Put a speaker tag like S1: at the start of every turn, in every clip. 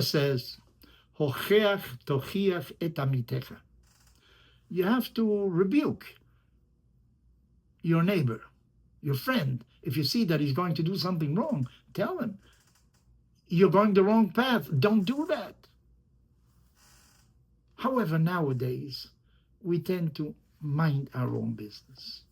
S1: says, Hocheach tochiach et amitecha. You have to rebuke your neighbor, your friend. If you see that he's going to do something wrong, tell him, you're going the wrong path. Don't do that. However, nowadays, we tend to mind our own business.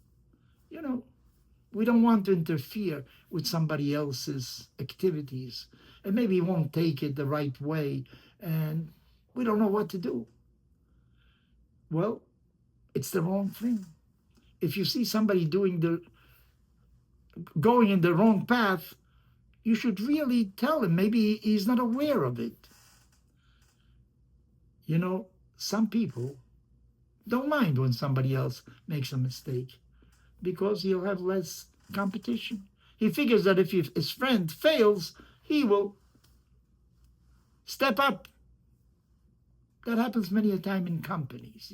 S1: We don't want to interfere with somebody else's activities, and maybe he won't take it the right way, and we don't know what to do. Well, it's the wrong thing. If you see somebody going in the wrong path, you should really tell him. Maybe he's not aware of it. Some people don't mind when somebody else makes a mistake because he'll have less competition. He figures that if his friend fails, he will step up. That happens many a time in companies,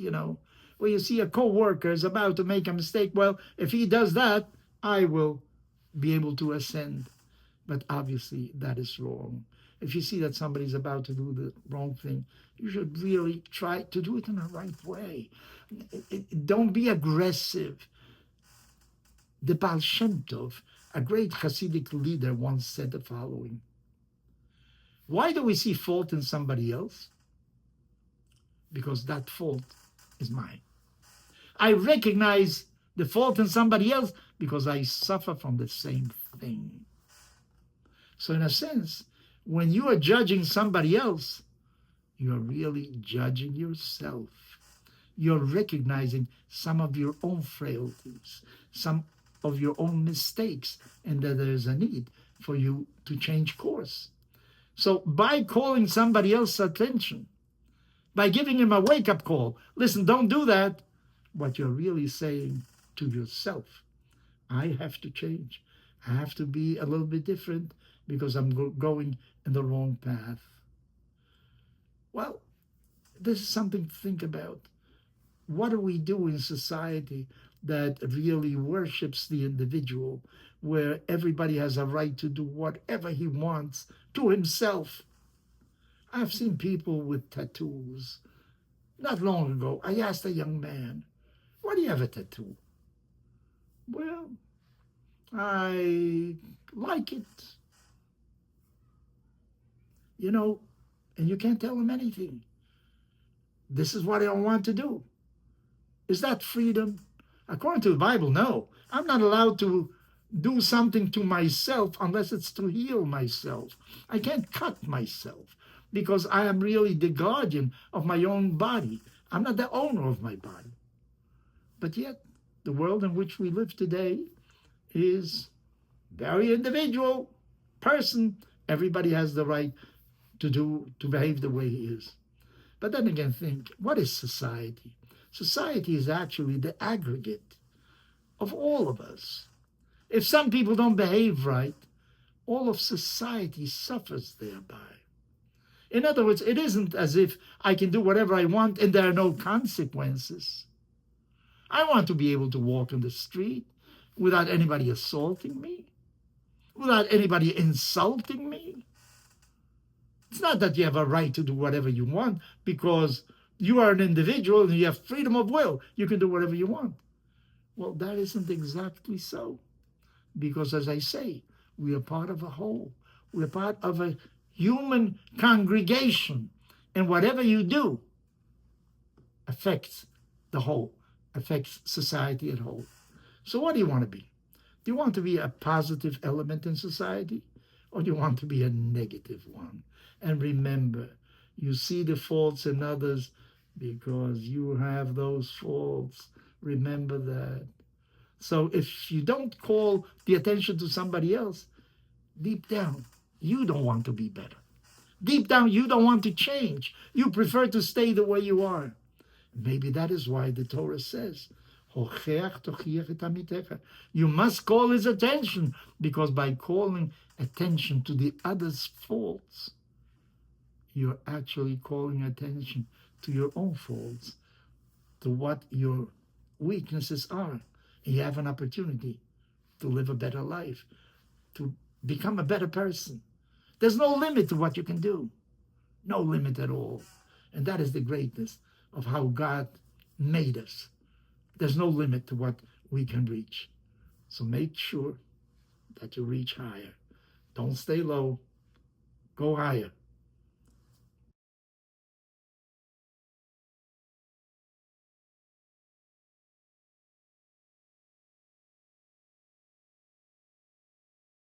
S1: where you see a co-worker is about to make a mistake. Well, if he does that, I will be able to ascend. But obviously, that is wrong. If you see that somebody's about to do the wrong thing, you should really try to do it in the right way. Don't be aggressive. The Baal Shem Tov, a great Hasidic leader, once said the following: why do we see fault in somebody else? Because that fault is mine. I recognize the fault in somebody else because I suffer from the same thing. So in a sense, when you are judging somebody else, you are really judging yourself. You're recognizing some of your own frailties, some of your own mistakes, and that there is a need for you to change course. So by calling somebody else's attention, by giving him a wake-up call, listen, don't do that, what you're really saying to yourself, I have to change. I have to be a little bit different because I'm going in the wrong path. Well, this is something to think about. What do we do in society that really worships the individual, where everybody has a right to do whatever he wants to himself? I've seen people with tattoos. Not long ago, I asked a young man, why do you have a tattoo? Well, I like it. And you can't tell him anything. This is what I want to do. Is that freedom? According to the Bible, no. I'm not allowed to do something to myself unless it's to heal myself. I can't cut myself because I am really the guardian of my own body. I'm not the owner of my body. But yet, the world in which we live today is very individual person. Everybody has the right to behave the way he is. But then again, think, what is society? Society is actually the aggregate of all of us. If some people don't behave right, all of society suffers thereby. In other words, it isn't as if I can do whatever I want and there are no consequences. I want to be able to walk in the street without anybody assaulting me, without anybody insulting me. It's not that you have a right to do whatever you want because you are an individual and you have freedom of will. You can do whatever you want. Well, that isn't exactly so. Because as I say, we are part of a whole. We're part of a human congregation. And whatever you do affects the whole, affects society as a whole. So what do you want to be? Do you want to be a positive element in society? Or do you want to be a negative one? And remember, you see the faults in others because you have those faults. Remember that. So if you don't call the attention to somebody else, deep down, you don't want to be better. Deep down, you don't want to change. You prefer to stay the way you are. Maybe that is why the Torah says, you must call his attention, because by calling attention to the other's faults, you're actually calling attention to your own faults, to what your weaknesses are. You have an opportunity to live a better life, to become a better person. There's no limit to what you can do. No limit at all. And that is the greatness of how God made us. There's no limit to what we can reach. So make sure that you reach higher. Don't stay low. Go higher.